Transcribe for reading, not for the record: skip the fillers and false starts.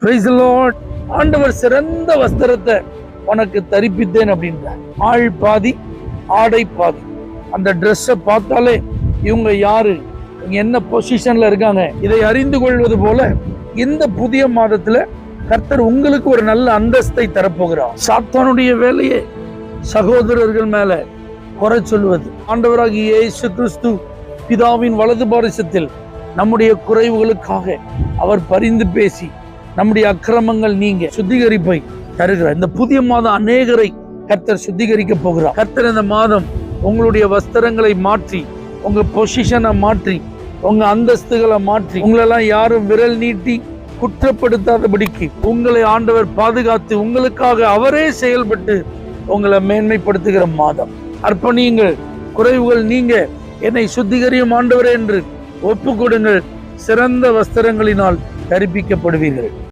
Praise the Lord. ஆண்டவர் சிறந்த வஸ்திரத்தை உனக்கு தரிப்பித்தேன் அப்படின்றார். ஆள் பாதி ஆடை பாதி. அந்த ட்ரெஸ்ஸை பார்த்தாலே இவங்க யாரு, என்ன பொசிஷன்ல இருக்காங்க, இதை அறிந்து கொள்வது போல இந்த புதிய மாதத்துல கர்த்தர் உங்களுக்கு ஒரு நல்ல அந்தஸ்தை தரப்போகிறார். சாத்தானுடைய வேலையே சகோதரர்கள் மேல குறை சொல்வது. ஆண்டவராகிய இயேசு கிறிஸ்து பிதாவின் வலது பாரிசத்தில் நம்முடைய குறைவுகளுக்காக அவர் பரிந்து பேசி நம்முடைய அக்கிரமங்கள் நீங்க சுத்திகரிப்பை தருகிறார். இந்த புதிய மாதம் அநேகரை கர்த்தர் சுத்திகரிக்க போகிறார். கர்த்தர் இந்த மாதம் உங்களுடைய வஸ்திரங்களை மாற்றி, உங்க பொசிஷனை மாற்றி, உங்க அந்தஸ்துகளை மாற்றி, உங்களெல்லாம் யாரும் விரல் நீட்டி குற்றப்படுத்தாதபடிக்கு உங்களை ஆண்டவர் பாதுகாத்து உங்களுக்காக அவரே செயல்பட்டு உங்களை மேன்மைப்படுத்துகிற மாதம். அர்ப்பணியுங்கள், குறைவுகள் நீங்க, என்னை சுத்திகரியும் ஆண்டவரே என்று ஒப்பு கொடுங்கள். சிறந்த வஸ்திரங்களினால் தரிப்பிக்கப்படுவீர்கள்.